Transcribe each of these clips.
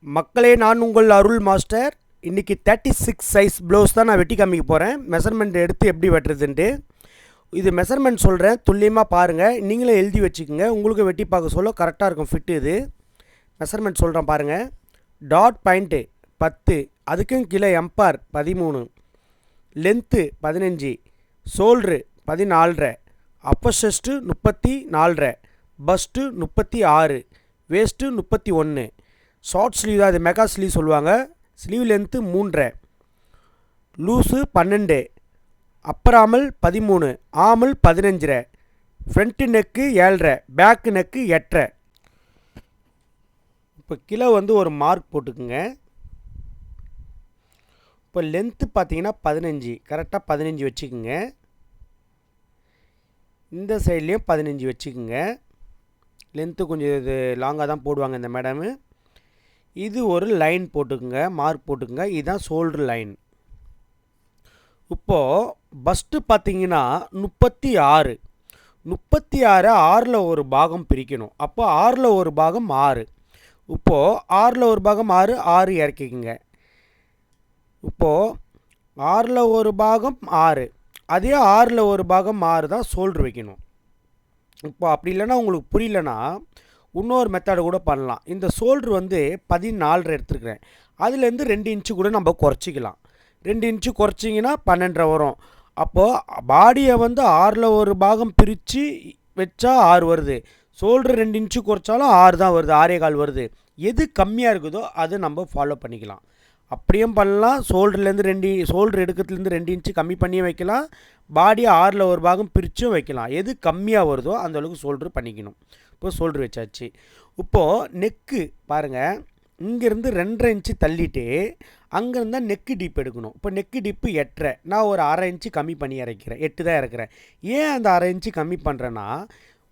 மக்களே, நான் உங்கள் அருள் மாஸ்டர். இன்றைக்கி 36 சைஸ் ப்ளவுஸ் தான் நான் வெட்டி காமிக்க போகிறேன். மெஷர்மெண்ட் எடுத்து எப்படி வெட்டுறதுன்ட்டு இது மெஷர்மெண்ட் சொல்கிறேன், துல்லியமாக பாருங்கள். நீங்களே எழுதி வச்சுக்கோங்க, உங்களுக்கு வெட்டி பார்க்க சொல்ல கரெக்டாக இருக்கும் ஃபிட்டு. இது மெஷர்மெண்ட் சொல்கிறேன் பாருங்கள். டாட் பாயிண்ட்டு 10, அதுக்கும் கீழே empire 13, length 15, shoulder 14, upper chest 34, bust 36, waist 31. Short sleeve தான், இது மெகா ஸ்லீவ் சொல்லுவாங்க. Sleeve length 3, loose 12, upper armhole 13, armhole 15, front neck 7, back neck 8. இப்போ கிலோ வந்து ஒரு மார்க் போட்டுக்குங்க. இப்போ லென்த்து பார்த்தீங்கன்னா 15, கரெக்டாக 15 வச்சுக்குங்க. இந்த சைட்லேயும் 15 வச்சுக்குங்க. லென்த்து கொஞ்சம் இது லாங்காக தான் போடுவாங்க இந்த மேடமு. இது ஒரு லைன் போட்டுக்குங்க, மார்க் போட்டுக்குங்க. இதுதான் ஷோல்ட்ரு லைன். இப்போது பஸ்ட்டு பார்த்தீங்கன்னா 36, 6 ஒரு பாகம் பிரிக்கணும். அப்போ 6 ஒரு பாகம் 6. இப்போது 6 ஒரு பாகம் 6 இறக்கிக்குங்க. இப்போது 6 ஒரு பாகம் 6, அதே 6 ஒரு பாகம் 6 தான் ஷோல்ட்ரு வைக்கணும். இப்போ அப்படி இல்லைன்னா உங்களுக்கு புரியலன்னா இன்னொரு மெத்தடு கூட பண்ணலாம். இந்த ஷோல்ட்ரு வந்து 14 எடுத்துருக்கிறேன், அதுலேருந்து 2 இன்ச்சு கூட நம்ம குறைச்சிக்கலாம். 2 இன்ச்சு குறைச்சிங்கன்னா 12 வரும். அப்போது பாடியை வந்து 6 ஒரு பாகம் பிரித்து வச்சா 6 வருது. ஷோல்ட்ரு 2 இன்ச்சு குறைச்சாலும் 6 தான் வருது, 6.25 வருது. எது கம்மியாக இருக்குதோ அது நம்ம ஃபாலோ பண்ணிக்கலாம். அப்படியும் பண்ணலாம். ஷோல்ட்ரு எடுக்கிறதுலேருந்து 2 இன்ச்சு கம்மி பண்ணியும் வைக்கலாம். பாடியை 6 ஒரு பாகம் பிரித்தும் வைக்கலாம். எது கம்மியாக வருதோ அந்தளவுக்கு ஷோல்ட்ரு பண்ணிக்கணும். இப்போ ஷோல்ட்ரு வச்சாச்சு. இப்போது நெக்கு பாருங்கள், இங்கேருந்து 2.5 இன்ச்சு தள்ளிட்டு அங்கேருந்தால் நெக்கு டீப் எடுக்கணும். இப்போ நெக்கு டிப்பு 8, நான் ஒரு 1/2 இன்ச்சு கம்மி பண்ணி இறக்கிறேன், 8 தான் இறக்குறேன். ஏன் அந்த 1/2 இன்ச்சு கம்மி பண்ணுறேன்னா,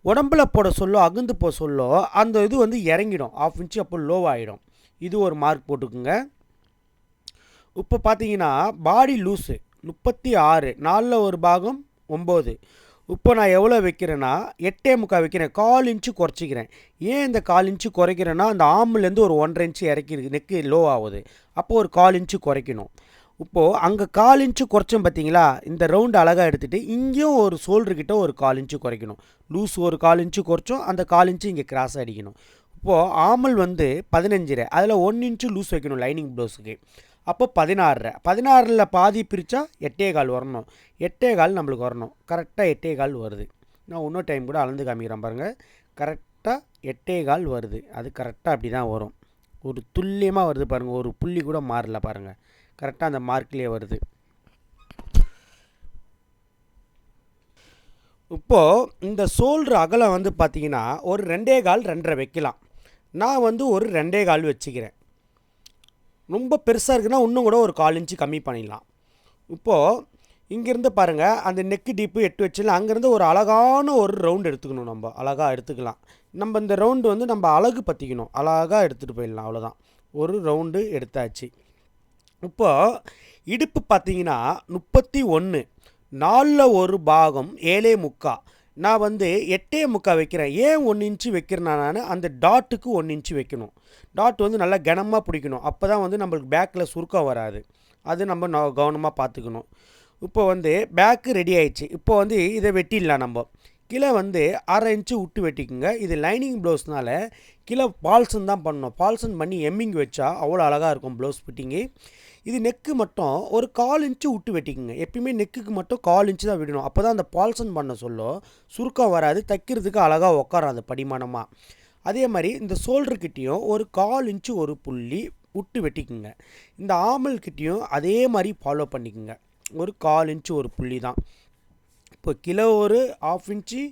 உடம்புல போட சொல்லோ அகுந்து போக சொல்லோ அந்த இது வந்து இறங்கிடும், 1/2 இன்ச்சு அப்போ லோவாகிடும். இது ஒரு மார்க் போட்டுக்குங்க. இப்போ பார்த்தீங்கன்னா பாடி லூஸு 36, 4 ஒரு பாகம் 9. இப்போ நான் எவ்வளோ வைக்கிறேன்னா 8.25 வைக்கிறேன், 1/4 இன்ச்சு குறைச்சிக்கிறேன். ஏன் இந்த 1/4 இன்ச்சு குறைக்கிறேன்னா, அந்த ஆம்லேருந்து ஒரு 1.5 இன்ச்சு இறக்கிருக்கு, நெக்கு லோ ஆகுது. அப்போது ஒரு 1/4 இன்ச்சு குறைக்கணும். இப்போது அங்கே 1/4 இன்ச்சு குறைச்சோம் பார்த்தீங்களா, இந்த ரவுண்டு அழகாக எடுத்துகிட்டு இங்கேயும் ஒரு ஷோல்டர்கிட்ட ஒரு 1/4 இன்ச்சு குறைக்கணும். லூஸ் ஒரு 1/4 இன்ச்சு குறைச்சோம், அந்த 1/4 இன்ச்சு இங்கே கிராஸ் அடிக்கணும். இப்போது ஆமல் வந்து 15, அதில் 1 இன்ச்சு லூஸ் வைக்கணும் லைனிங் ப்ளவுஸுக்கு. அப்போ 16 பாதி பிரித்தா 8.25 வரணும். 8.25 நம்மளுக்கு வரணும். கரெக்டாக 8.25 வருது. நான் இன்னொரு டைம் கூட அளந்து காமிக்கிறேன் பாருங்கள். கரெக்டாக 8.25 வருது. அது கரெக்டாக அப்படி தான் வரும். ஒரு துல்லியமாக வருது பாருங்கள், ஒரு புள்ளி கூட மாறல பாருங்கள், கரெக்டாக அந்த மார்க்லேயே வருது. இப்போது இந்த ஷோல்ட்ரு அகலம் வந்து பார்த்திங்கன்னா ஒரு 2.25 2.5 வைக்கலாம். நான் வந்து ஒரு 2.25 வச்சுக்கிறேன். ரொம்ப பெருசாக இருக்குன்னா இன்னும் கூட ஒரு 1/4 இன்ச்சு கம்மி பண்ணிடலாம். இப்போது இங்கேருந்து பாருங்கள், அந்த நெக்கு டீப்பு 8 வச்சுலாம். அங்கேருந்து ஒரு அழகான ஒரு ரவுண்டு எடுத்துக்கணும். நம்ம அழகாக எடுத்துக்கலாம். நம்ம இந்த ரவுண்டு வந்து நம்ம அழகு பற்றிக்கணும், அழகாக எடுத்துகிட்டு போயிடலாம். அவ்வளோதான், ஒரு ரவுண்டு எடுத்தாச்சு. இப்போது இடுப்பு பார்த்தீங்கன்னா 31, 4 ஒரு பாகம் 7.25. நான் வந்து 8.25 வைக்கிறேன். ஏன் 1 இன்ச்சு வைக்கிறேன்னா, நான் அந்த டாட்டுக்கு 1 இன்ச்சு வைக்கணும். டாட் வந்து நல்லா கனமாக பிடிக்கணும். அப்போ தான் வந்து நம்மளுக்கு பேக்கில் சுருக்கம் வராது. அது நம்ம கவனமாக பார்த்துக்கணும். இப்போ வந்து பேக்கு ரெடி ஆயிடுச்சு. இப்போ வந்து இதை வெட்டிடலாம். நம்ம கீழே வந்து 1/2 இன்ச்சு விட்டு வெட்டிக்குங்க. இது லைனிங் ப்ளவுஸ்னால கீழே பால்சன் தான் பண்ணணும். பால்சன் பண்ணி எம்மிங் வச்சா அவ்வளோ அழகாக இருக்கும் ப்ளவுஸ் ஃபிட்டிங்கு. இது நெக்கு மட்டும் ஒரு 1/4 இன்ச்சு விட்டு வெட்டிக்குங்க. எப்பயுமே நெக்குக்கு மட்டும் 1/4 இன்ச்சு தான் விடணும். அப்போ தான் அந்த பால்சன் பண்ண சொல்ல சுருக்கம் வராது, தைக்கிறதுக்கு அழகாக உட்காராது படிமானமாக. அதே மாதிரி இந்த ஷோல்டர்கிட்டையும் ஒரு 1/4 இன்ச்சு ஒரு புள்ளி விட்டு வெட்டிக்குங்க. இந்த ஆமல்கிட்டையும் அதே மாதிரி ஃபாலோ பண்ணிக்கோங்க. ஒரு 1/4 இன்ச்சு ஒரு புள்ளி தான். இப்போ கிலோ ஒரு 1/2 இன்ச்சு,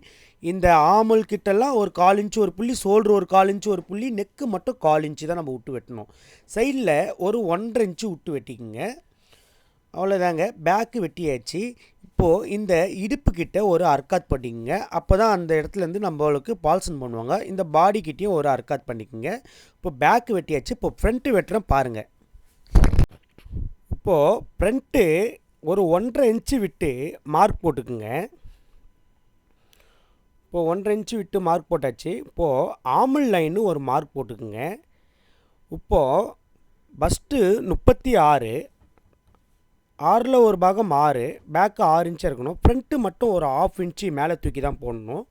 இந்த ஆமல் கிட்டெல்லாம் ஒரு 1/4 இன்ச்சு ஒரு புள்ளி, ஷோல்ட்ரு ஒரு 1/4 இன்ச்சு ஒரு புள்ளி, நெக்கு மட்டும் 1/4 இன்ச்சு தான் நம்ம விட்டு வெட்டணும். சைடில் ஒரு 1.5 இன்ச்சு விட்டு வெட்டிக்குங்க. அவ்வளோதாங்க, பேக்கு வெட்டியாச்சு. இப்போது இந்த இடுப்புக்கிட்ட ஒரு அர்க்காத் பண்ணிக்கோங்க. அப்போ தான் அந்த இடத்துலேருந்து நம்மளுக்கு பால்சன் பண்ணுவாங்க. இந்த பாடிக்கிட்டேயும் ஒரு அர்க்காத் பண்ணிக்கோங்க. இப்போ பேக்கு வெட்டியாச்சு. இப்போ ஃப்ரண்ட்டு வெட்டுறேன் பாருங்கள். இப்போது ஃப்ரண்ட்டு ஒரு 1.5 இன்ச்சு விட்டு மார்க் போட்டுக்குங்க. இப்போ 1.5 இன்ச்சு விட்டு மார்க் போட்டாச்சு. இப்போது ஆமல் லைனு ஒரு மார்க் போட்டுக்குங்க. இப்போது பஸ்ட்டு 36, 6ல் ஒரு பாகம் 6, பேக்கு 6 இன்ச்சாக இருக்கணும். ஃப்ரண்ட்டு மட்டும் ஒரு 1/2 இன்ச்சு மேலே தூக்கி தான் போடணும்.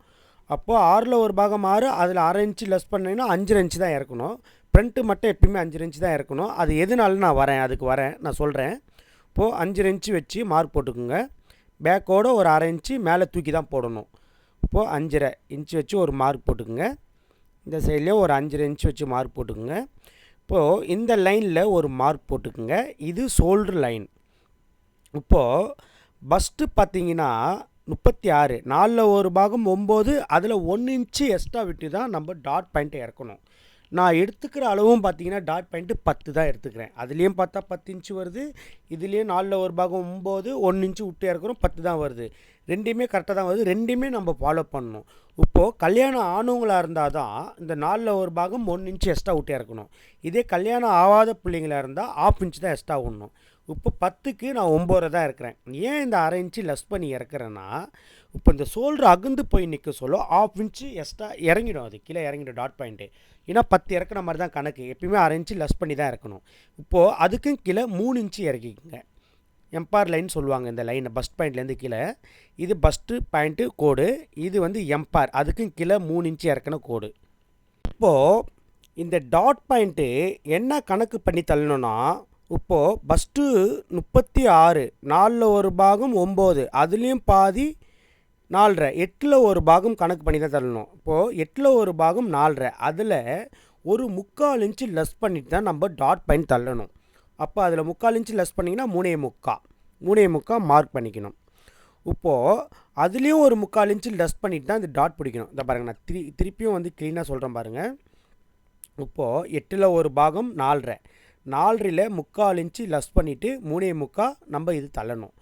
அப்போது 6ல் ஒரு பாகம் 6, அதில் 1/2 இன்ச்சு லெஸ் பண்ணிங்கன்னா 5 இன்ச்சு தான் இறக்கணும். ஃப்ரண்ட்டு மட்டும் எப்பயுமே 5 இன்ச்சு தான் இறக்கணும். அது எதுனாலும் நான் அதுக்கு வரேன், நான் சொல்கிறேன். இப்போது 5 இன்ச்சு வச்சு மார்க் போட்டுக்குங்க. பேக்கோட ஒரு 1/2 இன்ச்சு மேலே தூக்கி தான் போடணும். இப்போது 5.5 இன்ச்சு வச்சு ஒரு மார்க் போட்டுக்குங்க. இந்த சைட்லேயும் ஒரு 5.5 இன்ச்சு வச்சு மார்க் போட்டுக்குங்க. இப்போது இந்த லைனில் ஒரு மார்க் போட்டுக்குங்க. இது ஷோல்டர் லைன். இப்போது பஸ்ட்டு பார்த்தீங்கன்னா 36, 4ல் ஒரு பாகம் 9, அதில் 1 இன்ச்சு எக்ஸ்ட்ரா விட்டு தான் நம்ம டாட் பாயிண்ட்டை இறக்கணும். நான் எடுத்துக்கிற அளவும் பார்த்தீங்கன்னா டாட் பாயிண்ட்டு 10 தான் எடுத்துக்கிறேன். அதுலேயும் பார்த்தா 10 இன்ச்சு வருது, இதுலேயும் 4ல் ஒரு பாகம் 9, 1 இன்ச்சு விட்டு இறக்குறோம், 10 தான் வருது. ரெண்டுமே கரெக்டாக தான் வருது. ரெண்டுமே நம்ம ஃபாலோ பண்ணணும். இப்போது கல்யாணம் ஆனவங்களாக இருந்தால் தான் இந்த 4ல் ஒரு பாகம் 1 இன்ச்சு எக்ஸ்ட்ரா விட்டு இறக்கணும். இதே கல்யாணம் ஆகாத பிள்ளைங்களாக இருந்தால் 1/2 இன்ச்சு தான் எக்ஸ்ட்ரா விடணும். இப்போ 10க்கு நான் 9 தான் இருக்கிறேன். ஏன் இந்த 1/2 இன்ச்சு லெஸ் பண்ணி இறக்குறேன்னா, இப்போ இந்த ஷோல்டர் அகந்து போய் நிற்க சொல்ல 1/2 இன்ச்சு எக்ஸ்ட்ரா இறங்கிடும், அது கீழே இறங்கிடும் டாட் பாயிண்ட்டு. ஏன்னா 10 இறக்குற மாதிரி தான் கணக்கு. எப்பயுமே 1/2 இன்ச்சு லெஸ் பண்ணி தான் இறக்கணும். இப்போது அதுக்கும் கீழே 3 இன்ச்சு இறக்கிக்குங்க. எம்பார் லைன் சொல்லுவாங்க இந்த லைனை, பஸ்ட் பாயிண்ட்லேருந்து கீழே. இது பஸ்ட்டு பாயிண்ட்டு கோடு, இது வந்து எம்பார், அதுக்கும் கீழே 3 இன்ச்சு இறக்கின கோடு. இப்போது இந்த டாட் பாயிண்ட்டு என்ன கணக்கு பண்ணி தள்ளணும்னா, இப்போது பஸ்ட்டு 36, 4ல் ஒரு பாகம் 9, அதுலேயும் பாதி 4.5, 8ல் ஒரு பாகம் கணக்கு பண்ணி தான் தள்ளணும். இப்போது 8ல் ஒரு பாகம் 4.5, அதில் ஒரு 3/4 இன்ச்சு லெஸ் பண்ணிட்டு தான் நம்ம டாட் பாயிண்ட் தள்ளணும். அப்போ அதில் 3/4 இன்ச்சு லெஸ் பண்ணிங்கன்னா 3.25 மார்க் பண்ணிக்கணும். இப்போது அதுலேயும் ஒரு 3/4 இன்ச்சு லெஸ் பண்ணிட்டு தான் இந்த டாட் பிடிக்கணும். இதை பாருங்கள், நான் திருப்பியும் வந்து க்ளீனாக சொல்கிறேன் பாருங்கள். இப்போது 8ல் ஒரு பாகம் 4.5, 4ல் 3/4 இன்ச்சு லெஸ் பண்ணிவிட்டு 3.25 நம்ம இது தள்ளணும்.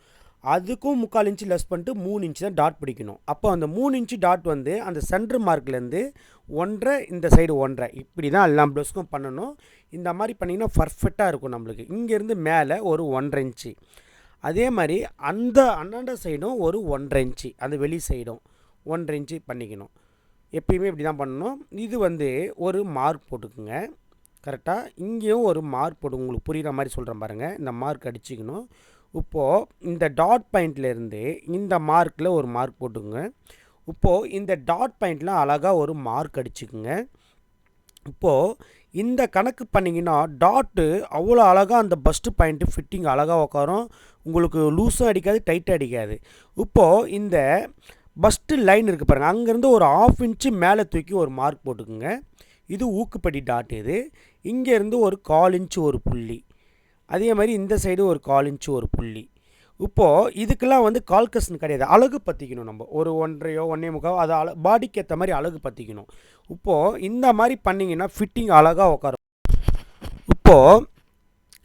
அதுக்கும் 3/4 இன்ச்சு லெஸ் பண்ணிட்டு 3 இன்ச்சு தான் டாட் பிடிக்கணும். அப்போ அந்த 3 இன்ச்சு டாட் வந்து அந்த சென்டர் மார்க்லேருந்து 1.5, இந்த சைடு 1.5, இப்படி தான் எல்லா ப்ளவுஸ்க்கும் பண்ணணும். இந்த மாதிரி பண்ணிங்கன்னா பர்ஃபெக்டாக இருக்கும் நம்மளுக்கு. இங்கேருந்து மேலே ஒரு 1.5 இன்ச்சு, அதே மாதிரி அந்த அண்ணாண்ட சைடும் ஒரு 1.5 இன்ச்சு, அந்த வெளி சைடும் 1.5 இன்ச்சு பண்ணிக்கணும். எப்பயுமே இப்படி தான் பண்ணணும். இது வந்து ஒரு மார்க் போட்டுக்குங்க கரெக்டாக. இங்கேயும் ஒரு மார்க் போட்டு உங்களுக்கு புரிகிற மாதிரி சொல்கிறேன் பாருங்கள். இந்த மார்க் அடிச்சுக்கணும். இப்போது இந்த டாட் பாயிண்ட்லேருந்து இந்த மார்க்கில் ஒரு மார்க் போட்டுக்குங்க. இப்போது இந்த டாட் பாயிண்டில் அழகாக ஒரு மார்க் அடிச்சுக்குங்க. இப்போது இந்த கணக்கு பண்ணிங்கன்னா டாட்டு அவ்வளோ அழகாக அந்த பஸ்ட்டு பாயிண்ட்டு ஃபிட்டிங் அழகாக உட்காரும். உங்களுக்கு லூஸும் அடிக்காது, டைட்டாக அடிக்காது. இப்போது இந்த பஸ்ட்டு லைன் இருக்குது பாருங்கள், அங்கேருந்து ஒரு 1/2 இன்ச்சு மேலே தூக்கி ஒரு மார்க் போட்டுக்குங்க. இது ஊக்குப்படி டாட். இது இங்கேருந்து ஒரு 1/4 இன்ச்சு ஒரு புள்ளி, அதே மாதிரி இந்த சைடு ஒரு 1/4 இன்ச்சு ஒரு புள்ளி. இப்போது இதுக்கெல்லாம் வந்து கால்கஸ்ன்னு கிடையாது, அழகு பற்றிக்கணும். நம்ம ஒரு 1.5 1.25 அதை பாடிக்கு ஏற்ற மாதிரி அழகு பற்றிக்கணும். இப்போது இந்த மாதிரி பண்ணிங்கன்னா ஃபிட்டிங் அழகாக உட்காரும். இப்போது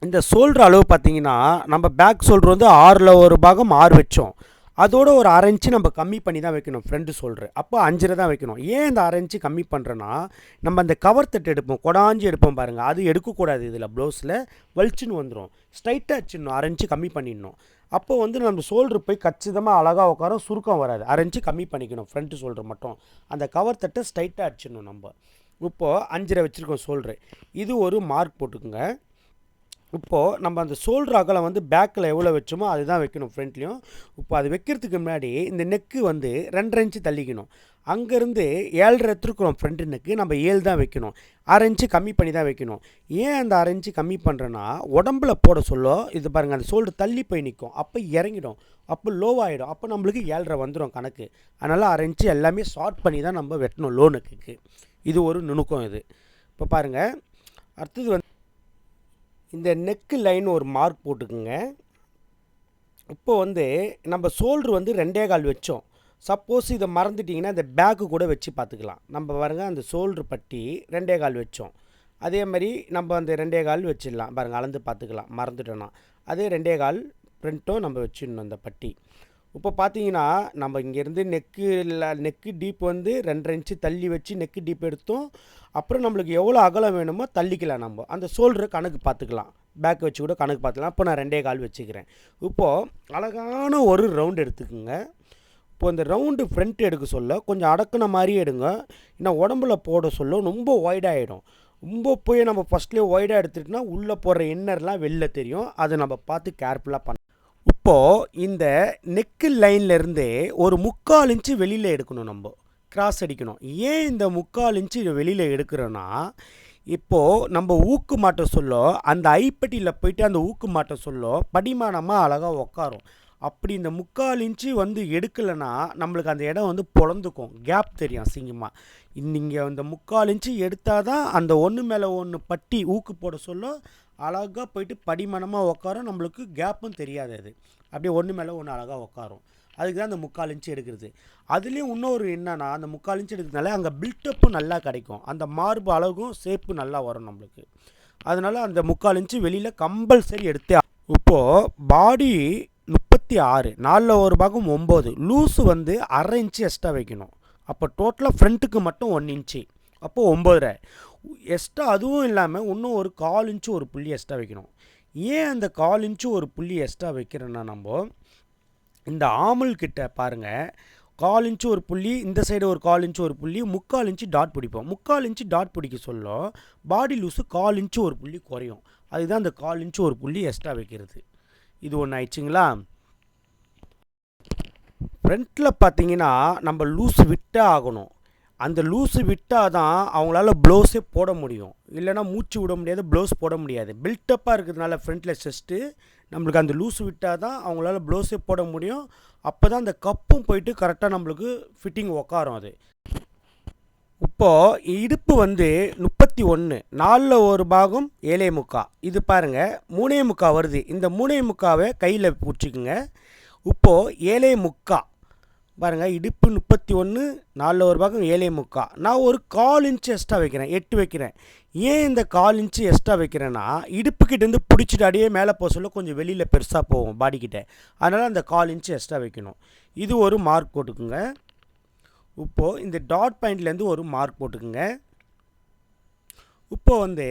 இந்த ஷோல்டர் அளவு பார்த்திங்கன்னா, நம்ம பேக் ஷோல்டர் வந்து 6ல் ஒரு பாகம் 6 வச்சோம், அதோட ஒரு 1/2 இன்ச்சு நம்ம கம்மி பண்ணி தான் வைக்கணும் ஃப்ரண்ட் ஷோல்டரு. அப்போ 5.5 தான் வைக்கணும். ஏன் இந்த 1/2 இன்ச்சு கம்மி பண்ணுறேன்னா, நம்ம அந்த கவர் தட்டு எடுப்போம், கொடாஞ்சி எடுப்போம் பாருங்கள், அது எடுக்கக்கூடாது. இதில் ப்ளவுஸில் வலிச்சுன்னு வந்துடும். ஸ்ட்ரைட்டாக வச்சிடணும், 1/2 இன்ச்சு கம்மி பண்ணிடணும். அப்போ வந்து நம்ம ஷோல்டர் போய் கச்சிதமாக அழகாக உட்காரும், சுருக்கம் வராது. 1/2 இன்ச்சு கம்மி பண்ணிக்கணும் ஃப்ரண்ட் ஷோல்டர் மட்டும். அந்த கவர் தட்டை ஸ்ட்ரைட்டாக அடிச்சிடணும் நம்ம. இப்போது 5.5 வச்சுருக்கோம் ஷோல்டரு. இது ஒரு மார்க் போட்டுக்குங்க. இப்போது நம்ம அந்த ஷோல்டர் அகலம் வந்து பேக்கில் எவ்வளோ வச்சோமோ அதுதான் வைக்கணும் ஃப்ரண்ட்லேயும். இப்போ அது வைக்கிறதுக்கு முன்னாடி இந்த நெக்கு வந்து 2.5 இன்ச்சு தள்ளிக்கணும். அங்கேருந்து 7.5 எடுத்துருக்குறோம் ஃப்ரண்ட் நெக்கு, நம்ம 7 தான் வைக்கணும். 1/2 இன்ச்சு கம்மி பண்ணி தான் வைக்கணும். ஏன் அந்த 1/2 இன்ச்சு கம்மி பண்ணுறேன்னா, உடம்புல போட சொல்ல இது பாருங்கள், அந்த ஷோல்டர் தள்ளி போய் நிற்கும், அப்போ இறங்கிடும், அப்போ லோவாகிடும், அப்போ நம்மளுக்கு 7.5 வந்துடும் கணக்கு. அதனால் 1/2 இன்ச்சு எல்லாமே ஷார்ட் பண்ணி தான் நம்ம வெட்டணும் லோ நெக்குக்கு. இது ஒரு நுணுக்கம் இது. இப்போ பாருங்கள், அடுத்தது வந்து இந்த நெக்கு லைன் ஒரு மார்க் போட்டுக்குங்க. இப்போ வந்து நம்ம ஷோல்டர் வந்து 2.25 வச்சோம். சப்போஸ் இதை மறந்துட்டிங்கன்னா இந்த பேக்கு கூட வச்சு பார்த்துக்கலாம். நம்ம பாருங்கள், அந்த ஷோல்டர் பட்டி 2.25 வச்சோம், அதே மாதிரி நம்ம அந்த 2.25 வச்சிடலாம் பாருங்கள், அளந்து பார்த்துக்கலாம். மறந்துட்டோன்னா அதே 2.25 ஃப்ரண்ட்டும் நம்ம வச்சிடணும் அந்த பட்டி. இப்போ பார்த்தீங்கன்னா நம்ம இங்கேருந்து நெக்கு டீப் வந்து 2.5 இன்ச்சு தள்ளி வச்சு நெக்கு டீப் எடுத்தோம். அப்புறம் நம்மளுக்கு எவ்வளோ அகலம் வேணுமோ தள்ளிக்கலாம். நம்ம அந்த ஷோல்டரை கணக்கு பார்த்துக்கலாம், பேக் வச்சு கூட கணக்கு பார்த்துக்கலாம். இப்போ நான் 2.25 வச்சுக்கிறேன். இப்போது அழகான ஒரு ரவுண்டு எடுத்துக்குங்க. இப்போ இந்த ரவுண்டு ஃப்ரண்ட் எடுக்க சொல்ல கொஞ்சம் அடக்குன மாதிரியே எடுங்க, ஏன்னா உடம்புல போட சொல்ல ரொம்ப ஒய்டாகிடும். ரொம்ப போய் நம்ம ஃபஸ்ட்லேயே ஒய்டாக எடுத்துகிட்டோன்னா உள்ளே போடுற இன்னர்லாம் வெளில தெரியும். அதை நம்ம பார்த்து கேர்ஃபுல்லாக பண்ணணும். இப்போது இந்த நெக்கு லைன்லேருந்தே ஒரு 3/4 இன்ச்சு வெளியில் எடுக்கணும், நம்ம கிராஸ் அடிக்கணும். ஏன் இந்த 3/4 இன்ச்சு வெளியில் எடுக்கிறோன்னா, இப்போது நம்ம ஊக்கு மாட்ட சொல்ல அந்த ஐப்பட்டியில் போயிட்டு அந்த ஊக்கு மாட்ட சொல்ல படிமானமாக அழகாக உக்காரும். அப்படி இந்த 3/4 இன்ச்சு வந்து எடுக்கலைன்னா நம்மளுக்கு அந்த இடம் வந்து பொழந்துக்கும், கேப் தெரியும் அசிங்கமாக. நீங்கள் இந்த 3/4 இன்ச்சு எடுத்தால் தான் அந்த ஒன்று மேலே ஒன்று பட்டி ஊக்கு போட சொல்ல அழகாக போயிட்டு படிமானமாக உக்காரும், நம்மளுக்கு கேப்பும் தெரியாது. அது அப்படியே ஒன்று மேலே ஒன்று அழகாக உக்காரும். அதுக்கு தான் அந்த 3/4 இன்ச்சு எடுக்கிறது. அதுலேயும் இன்னொரு என்னன்னா, அந்த 3/4 இன்ச்சு எடுக்கிறதுனால அங்கே பில்டப்பும் நல்லா கிடைக்கும், அந்த மார்பு அழகும் ஷேப்பு நல்லா வரும் நம்மளுக்கு. அதனால் அந்த 3/4 இன்ச்சு வெளியில் கம்பல்சரி எடுத்தே. இப்போது பாடி 36, 4 ஒரு பாகம் 9, லூஸு வந்து 1/2 இன்ச்சு எக்ஸ்ட்ரா வைக்கணும். அப்போ டோட்டலாக ஃப்ரண்ட்டுக்கு மட்டும் 1 இன்ச்சு, அப்போது 9.5 எக்ஸ்ட்ரா. அதுவும் இல்லாமல் இன்னும் ஒரு 1/4 இன்ச்சு ஒரு புள்ளி எக்ஸ்ட்ரா வைக்கணும். ஏன் அந்த 1/4 இன்ச்சு ஒரு புள்ளி எக்ஸ்ட்ரா வைக்கிறோன்னா, நம்ம இந்த ஆமல் கிட்ட பாருங்கள், 1/4 இன்ச்சு ஒரு புள்ளி, இந்த சைடு ஒரு 1/4 இன்ச்சு ஒரு புள்ளி, 3/4 இன்ச்சு டாட் பிடிப்போம். 3/4 இன்ச்சு டாட் பிடிக்க சொல்ல பாடி லூஸு 1/4 இன்ச்சு ஒரு புள்ளி குறையும். அதுதான் அந்த 1/4 இன்ச்சு ஒரு புள்ளி எக்ஸ்ட்ரா வைக்கிறது. இது ஒன்று ஆயிடுச்சுங்களா. ஃப்ரண்ட்டில் பார்த்தீங்கன்னா நம்ம லூஸு விட்டே ஆகணும். அந்த லூஸு விட்டால் தான் அவங்களால ப்ளவுஸே போட முடியும், இல்லைனா மூச்சு விட முடியாது, ப்ளவுஸ் போட முடியாது. பில்டப்பாக இருக்கிறதுனால ஃப்ரண்ட்டில் செஸ்ட்டு நம்மளுக்கு அந்த லூஸு விட்டால் தான் அவங்களால ப்ளவுஸே போட முடியும். அப்போ தான் அந்த கப்பும் போயிட்டு கரெக்டாக நம்மளுக்கு ஃபிட்டிங் உக்காரும். அது இப்போது இடுப்பு வந்து 31, 4 ஒரு பாகம் 7.75. இது பாருங்கள் 3.75 வருது. இந்த 3.75 கையில் பிடிச்சிக்குங்க. இப்போது 7.75 பாருங்கள், இடுப்பு 31, 4 ஒரு பாகம் 7.75. நான் ஒரு 1/4 இன்ச்சு எக்ஸ்ட்ரா வைக்கிறேன், 8 வைக்கிறேன். ஏன் இந்த 1/4 இன்ச்சு எக்ஸ்ட்ரா வைக்கிறேன்னா, இடுப்புக்கிட்டேருந்து பிடிச்சிட்டு அடியே மேலே போக சொல்ல கொஞ்சம் வெளியில் பெருசாக போகும் பாடிக்கிட்ட, அதனால் அந்த 1/4 இன்ச்சு எக்ஸ்ட்ரா வைக்கணும். இது ஒரு மார்க் போட்டுக்குங்க. இப்போது இந்த டாட் பாயிண்ட்லேருந்து ஒரு மார்க் போட்டுக்குங்க. இப்போது வந்து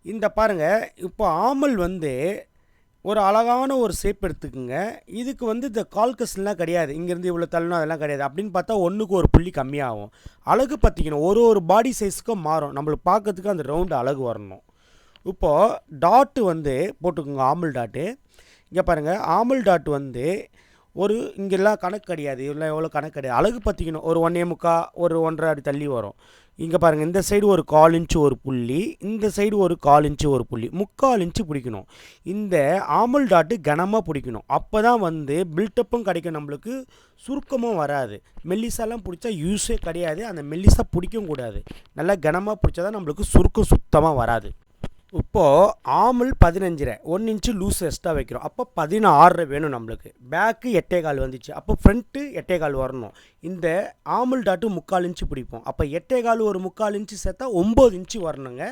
இந்த பாருங்கள், இப்போ ஆமல் வந்து ஒரு அழகான ஒரு ஷேப் எடுத்துக்குங்க. இதுக்கு வந்து இந்த கால்கஸ்லாம் கிடையாது, இங்கேருந்து இவ்வளோ தள்ளணும் அதெல்லாம் கிடையாது. அப்படின்னு பார்த்தா ஒன்றுக்கு ஒரு புள்ளி கம்மியாகும். அழகு பார்த்திக்கணும், ஒரு பாடி சைஸுக்கும் மாறும், நம்மளுக்கு பார்க்கறதுக்கு அந்த ரவுண்டு அழகு வரணும். இப்போது டாட்டு வந்து போட்டுக்கோங்க, ஆமல் டாட்டு. இங்கே பாருங்கள், ஆமல் டாட் வந்து ஒரு இங்கெல்லாம் கணக்கு கிடையாது, இவ்வளோ எவ்வளோ கணக்கு கிடையாது. அழகு பார்த்திக்கணும், ஒரு 1.75, ஒரு 1.5 அடி தள்ளி வரும். இங்கே பாருங்கள், இந்த சைடு ஒரு 1/4 இன்ச்சு ஒரு புள்ளி, இந்த சைடு ஒரு 1/4 இன்ச்சு ஒரு புள்ளி, 3/4 இன்ச்சு பிடிக்கணும். இந்த ஆமல் டாட்டு கனமாக பிடிக்கணும். அப்போ தான் வந்து பில்டப்பும் கிடைக்கும், நம்மளுக்கு சுருக்கமும் வராது. மெல்லிசாலாம் பிடிச்சா யூஸே கிடையாது, அந்த மெல்லிசா பிடிக்கவும் கூடாது. நல்லா கனமாக பிடிச்சா தான் நம்மளுக்கு சுருக்கம் சுத்தமாக வராது. இப்போது ஆமல் 15, 1 இன்ச்சு லூஸ் எக்ஸ்ட்ரா வைக்கிறோம். அப்போ 16 வேணும் நம்மளுக்கு. பேக்கு 8.25 வந்துச்சு, அப்போ ஃப்ரண்ட்டு 8.25 வரணும். இந்த ஆமல் டாட்டு 3/4 இன்ச்சு பிடிப்போம். அப்போ 8.25 ஒரு 3/4 இன்ச்சு சேர்த்தா 9 இன்ச்சு வரணுங்க.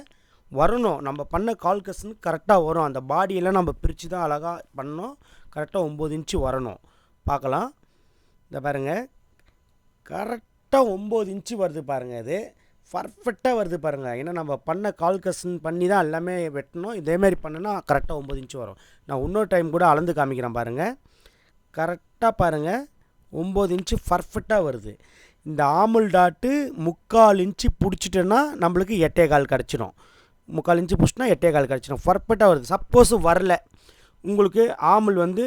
வரணும், நம்ம பண்ண கால்கஸ்ன்னு கரெக்டாக வரும். அந்த பாடியெல்லாம் நம்ம பிரித்து தான் அழகாக பண்ணோம், கரெக்டாக 9 இன்ச்சு வரணும். பார்க்கலாம், இந்த பாருங்கள், கரெக்டாக 9 இன்ச்சு வருது பாருங்கள். அது பர்ஃபெக்டாக வருது பாருங்கள். ஏன்னா நம்ம பண்ண கால்கஸ்ன்னு பண்ணி தான் எல்லாமே வெட்டணும். இதேமாரி பண்ணுன்னா கரெக்டாக 9 இன்ச்சு வரும். நான் இன்னொரு டைம் கூட அளந்து காமிக்கிறேன் பாருங்கள். கரெக்டாக பாருங்கள், 9 இன்ச்சு பர்ஃபெக்டாக வருது. இந்த ஆமல் டாட்டு 3/4 இன்ச்சு பிடிச்சிட்டோன்னா நம்மளுக்கு 8.25 கிடச்சிடும். 3/4 இன்ச்சு பிடிச்சிட்டோன்னா 8.25 கிடச்சிடும். பர்ஃபெக்டாக வருது. சப்போஸ் வரல, உங்களுக்கு ஆமல் வந்து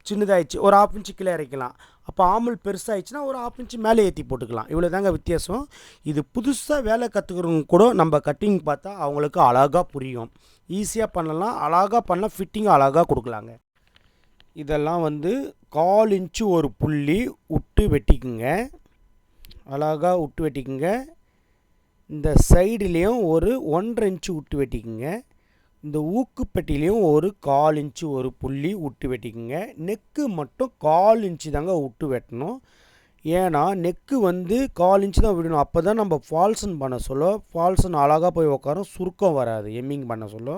சின்னதாகிடுச்சு, ஒரு 1/2 இன்ச்சு கீழே இறக்கலாம். அப்போ ஆமல் பெருசாகிடுச்சுன்னா ஒரு 1/2 இன்ச்சு மேலே ஏற்றி போட்டுக்கலாம். இவ்வளோ தாங்க வித்தியாசம். இது புதுசாக வேலை கற்றுக்கிறவங்க கூட நம்ம கட்டிங் பார்த்தா அவங்களுக்கு அழகாக புரியும், ஈஸியாக பண்ணலாம், அழகாக பண்ணலாம், ஃபிட்டிங்கும் அழகாக கொடுக்கலாங்க. இதெல்லாம் வந்து 1/4 இன்ச்சு ஒரு புள்ளி விட்டு வெட்டிக்குங்க, அழகாக விட்டு வெட்டிக்குங்க. இந்த சைடுலேயும் ஒரு 1.5 இன்ச்சு விட்டு வெட்டிக்குங்க. இந்த ஊக்குப்பெட்டிலையும் ஒரு 1/4 இன்ச்சு ஒரு புள்ளி விட்டு வெட்டிக்குங்க. நெக்கு மட்டும் 1/4 இன்ச்சு தாங்க விட்டு வெட்டணும். ஏன்னா நெக்கு வந்து 1/4 இன்ச்சு தான் விடணும். அப்போ தான் நம்ம ஃபால்சன் பண்ண சொல்ல ஃபால்சன் அழகாக போய் உட்காரும், சுருக்கம் வராது. எம்மிங் பண்ண சொல்ல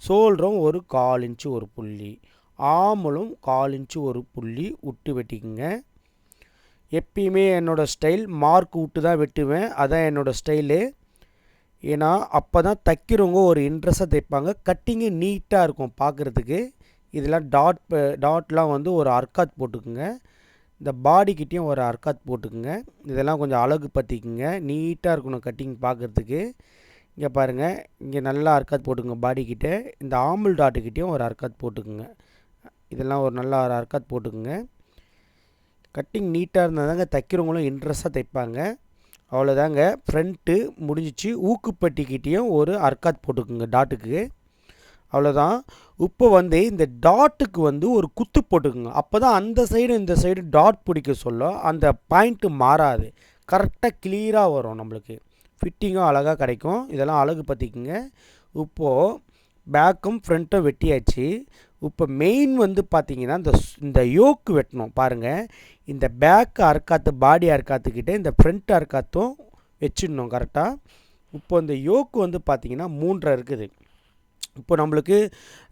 ஷோல்டரும் ஒரு 1/4 இன்ச்சு ஒரு புள்ளி, ஆமலும் 1/4 இன்ச்சு ஒரு புள்ளி விட்டு வெட்டிக்குங்க. எப்பயுமே என்னோடய ஸ்டைல் மார்க் விட்டு தான் வெட்டுவேன், அதான் என்னோடய ஸ்டைலு. ஏன்னா அப்போ தான் தைக்கிறவங்க ஒரு இன்ட்ரெஸ்ட்டாக தைப்பாங்க, கட்டிங்கு நீட்டாக இருக்கும் பார்க்குறதுக்கு. இதெல்லாம் டாட்லாம் வந்து ஒரு அர்க்காத் போட்டுக்குங்க. இந்த பாடிக்கிட்டேயும் ஒரு அர்க்காத் போட்டுக்குங்க. இதெல்லாம் கொஞ்சம் அழகு பற்றிக்குங்க, நீட்டாக இருக்கணும் கட்டிங் பார்க்குறதுக்கு. இங்கே பாருங்கள், இங்கே நல்லா அர்க்காத் போட்டுங்க பாடிக்கிட்ட. இந்த ஆம்பிள் டாட்டுக்கிட்டேயும் ஒரு அர்க்காத் போட்டுக்குங்க. இதெல்லாம் ஒரு நல்லா ஒரு அர்க்காத் போட்டுக்குங்க. கட்டிங் நீட்டாக இருந்தால் தாங்க தைக்கிறவங்களும் இன்ட்ரெஸ்ட்டாக தைப்பாங்க. அவ்வளோதாங்க, ஃப்ரண்ட்டு முடிஞ்சிச்சு. ஊக்குப்பட்டிக்கிட்டேயும் ஒரு அர்க்காத் போட்டுக்குங்க டாட்டுக்கு. அவ்வளோதான். இப்போ வந்து இந்த டாட்டுக்கு வந்து ஒரு குத்து போட்டுக்குங்க. அப்போ தான் அந்த சைடு இந்த சைடு டாட் பிடிக்க சொல்ல அந்த பாயிண்ட்டு மாறாது, கரெக்டாக கிளியராக வரும், நம்மளுக்கு ஃபிட்டிங்கும் அழகாக கிடைக்கும். இதெல்லாம் அழகு பார்த்திக்குங்க. இப்போது பேக்கும் ஃப்ரண்ட்டும் வெட்டியாச்சு. இப்போ மெயின் வந்து பார்த்திங்கன்னா இந்த யோக்கு வெட்டணும் பாருங்கள். இந்த பேக்கு அர்க்காத்து பாடி அர்க்காத்துக்கிட்டே இந்த ஃப்ரண்ட் அர்க்காத்தும் வச்சிடணும் கரெக்டாக. இப்போ இந்த யோக்கு வந்து பார்த்திங்கன்னா 3.5 இருக்குது. இப்போ நம்மளுக்கு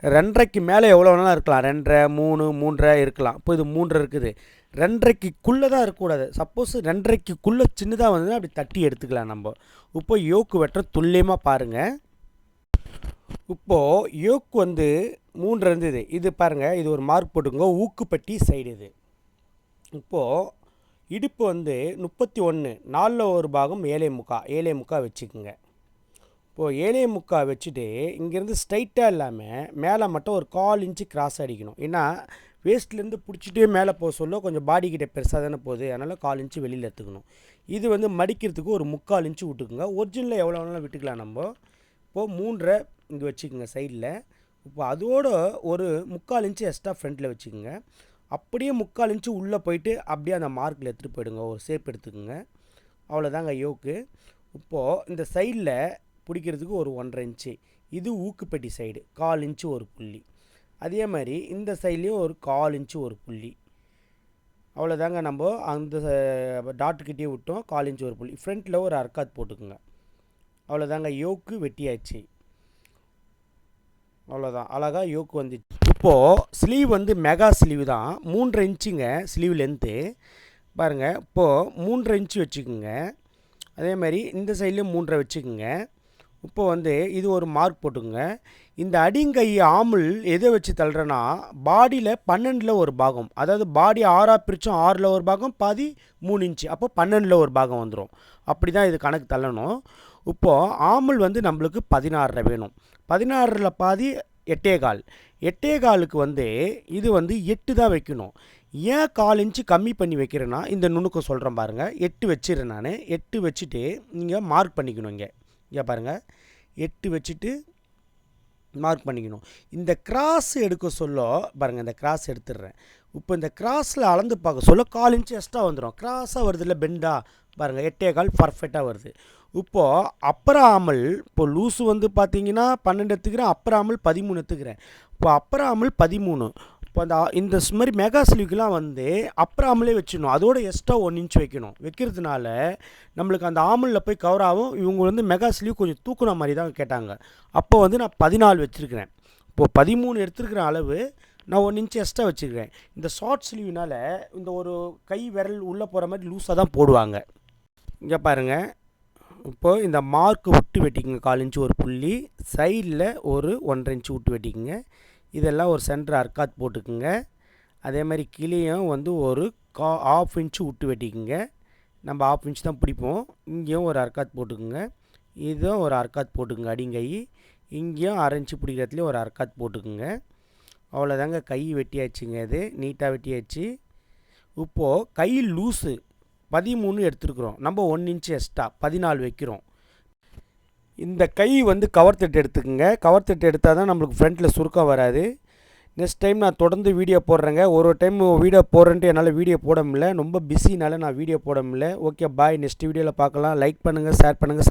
2.5க்கு மேலே எவ்வளோ வேணாலும் இருக்கலாம், 2.5, 3, 3.5 இருக்கலாம். இப்போ இது 3.5 இருக்குது. 2.5க்குள்ளே தான் இருக்கக்கூடாது. சப்போஸ் 2.5க்குள்ளே சின்னதாக வந்து அப்படி தட்டி எடுத்துக்கலாம் நம்ம. இப்போ யோக்கு வெட்டுற துல்லியமாக பாருங்கள். இப்போது யோக்கு வந்து 3 இருந்தது. இது பாருங்கள், இது ஒரு மார்க் போட்டுங்க. ஊக்குப்பட்டி சைடு இது. இப்போது இடுப்பு வந்து 31, 4ல் ஒரு பாகம் 7.25 வச்சுக்குங்க. இப்போது 7.25 வச்சுட்டு இங்கேருந்து ஸ்ட்ரைட்டாக இல்லாமல் மேலே மட்டும் ஒரு 1/4 இன்ச்சு கிராஸ் அடிக்கணும். ஏன்னா வேஸ்ட்லேருந்து பிடிச்சிட்டே மேலே போக சொல்ல கொஞ்சம் பாடி கிட்ட பெருசாக தானே போகுது, அதனால் 1/4 இன்ச்சு வெளியில் எடுத்துக்கணும். இது வந்து மடிக்கிறதுக்கு ஒரு 3/4 இன்ச்சு விட்டுக்குங்க. ஒரிஜினலில் எவ்வளோ வேணாலும் விட்டுக்கலாம் நம்ம. இப்போது 3.5 இங்கே வச்சுக்கோங்க சைடில். இப்போ அதோட ஒரு 3/4 இன்ச்சு எக்ஸ்ட்ரா ஃப்ரண்ட்டில் வச்சுக்கோங்க. அப்படியே 3/4 இன்ச்சு உள்ளே போயிட்டு அப்படியே அந்த மார்க்கில் எடுத்துகிட்டு போயிடுங்க. ஒரு ஷேப் எடுத்துக்கோங்க. அவ்வளோதாங்க யோக்கு. இப்போது இந்த சைடில் பிடிக்கிறதுக்கு ஒரு 1.5 இன்ச்சு. இது ஊக்குப்பட்டி சைடு 1/4 இன்ச்சு ஒரு புள்ளி. அதே மாதிரி இந்த சைட்லேயும் ஒரு 1/4 இன்ச்சு ஒரு புள்ளி. அவ்வளோதாங்க, நம்ம அந்த டாட்டுக்கிட்டே விட்டோம் 1/4 இன்ச்சு ஒரு புள்ளி. ஃப்ரண்ட்டில் ஒரு அர்க்காத் போட்டுக்குங்க. அவ்வளோதாங்க, யோக்கு வெட்டியாச்சு. அவ்வளோதான், அழகாக யோக்கு வந்துச்சு. இப்போது ஸ்லீவ் வந்து மெகா ஸ்லீவ் தான், 3.5 இன்ச்சுங்க ஸ்லீவ் லென்த்து பாருங்கள். இப்போது 3.5 இன்ச்சு வச்சுக்கோங்க. அதே மாதிரி இந்த சைட்லேயும் 3.5 வச்சுக்கோங்க. இப்போ வந்து இது ஒரு மார்க் போட்டுங்க. இந்த அடிங்கை ஆமுல் எதை வச்சு தள்ளுறேன்னா பாடியில் 12ல் ஒரு பாகம், அதாவது பாடி 6ஆக பிரித்தோம், 6ல் ஒரு பாகம் பாதி 3 இன்ச்சு, அப்போ 12ல் ஒரு பாகம் வந்துடும். அப்படி தான் இது கணக்கு தள்ளணும். இப்போது ஆமுல் வந்து நம்மளுக்கு 16 வேணும். 16ல் பாதி 8.25. 8.25க்கு வந்து இது வந்து 8 தான் வைக்கணும். ஏன் 1/4 இன்ச்சு கம்மி பண்ணி வைக்கிறேன்னா இந்த நுணுக்கம் சொல்கிறேன் பாருங்கள். 8 வச்சிடுறேன் நான். 8 வச்சுட்டு நீங்கள் மார்க் பண்ணிக்கணும். இங்கே பாருங்கள், 8 வச்சுட்டு மார்க் பண்ணிக்கணும். இந்த கிராஸ் எடுக்க சொல்ல பாருங்கள், இந்த கிராஸ் எடுத்துடுறேன். இப்போ இந்த கிராஸில் அளந்து பார்க்க சொல்ல 1/4 இன்ச்சு எக்ஸ்ட்ரா வந்துடும். கிராஸாக வருது இல்லை பெண்டா பாருங்கள், 8.25 பர்ஃபெக்டாக வருது. இப்போது அப்பர் ஆமல் இப்போ லூஸு வந்து பார்த்தீங்கன்னா 12 எடுத்துக்கிறேன், அப்பர் ஆமல் 13 எடுத்துக்கிறேன். இப்போ அப்பர் ஆமல் 13. இப்போ இந்த மாதிரி மெகா ஸ்லீவுக்கெலாம் வந்து அப்பர் ஆமலே வச்சிடணும். அதோட எக்ஸ்ட்ரா 1 இன்ச் வைக்கணும். வைக்கிறதுனால நம்மளுக்கு அந்த ஆமலில் போய் கவர் ஆகும். இவங்க வந்து மெகா ஸ்லீவ் கொஞ்சம் தூக்குன மாதிரி தான் கேட்டாங்க. அப்போ வந்து நான் 14 வச்சுருக்கிறேன். இப்போது 13 எடுத்துருக்கிற அளவு நான் 1 இன்ச் எக்ஸ்ட்ரா வச்சுருக்கிறேன். இந்த ஷார்ட் ஸ்லீவ்னால் இந்த ஒரு கை விரல் உள்ளே போகிற மாதிரி லூஸாக தான் போடுவாங்க. இங்கே பாருங்கள், இப்போது இந்த மார்க்கு விட்டு வெட்டிக்குங்க. 1/4 இன்ச்சு ஒரு புள்ளி, சைடில் ஒரு 1.5 இன்ச்சு விட்டு வெட்டிக்குங்க. இதெல்லாம் ஒரு சென்டர் அர்க்காத் போட்டுக்குங்க. அதே மாதிரி கிளியும் வந்து ஒரு 1/2 இன்ச்சு விட்டு வெட்டிக்குங்க. நம்ம 1/2 இன்ச் தான் பிடிப்போம். இங்கேயும் ஒரு அர்க்காத் போட்டுக்குங்க. இதுவும் ஒரு அர்க்காத் போட்டுக்குங்க. அடிங்கை இங்கேயும் 1/2 இன்ச்சு பிடிக்கிறதுலேயும் ஒரு அர்க்காத் போட்டுக்குங்க. அவ்வளோதாங்க, கை வெட்டியாச்சுங்க. இது நீட்டாக வெட்டியாச்சு. இப்போது கை லூஸு 13 எடுத்துருக்குறோம். நம்ம 1 இன்ச்சு எக்ஸ்ட்ரா 14 வைக்கிறோம். இந்த கை வந்து கவர் தட்டு எடுத்துக்கோங்க. கவர் தட்டு எடுத்தால் தான் நம்மளுக்கு ஃப்ரண்ட்டில் சுருக்கம் வராது. நெக்ஸ்ட் டைம் நான் தொடர்ந்து வீடியோ போடுறேங்க. ஒரு டைம் வீடியோ போடுறேன்ட்டு என்னால் வீடியோ போட முடியல, ரொம்ப பிஸினால நான் வீடியோ போட முடியல. ஓகே, பாய். நெக்ஸ்ட் வீடியோவில் பார்க்கலாம். லைக் பண்ணுங்கள், ஷேர் பண்ணுங்கள்.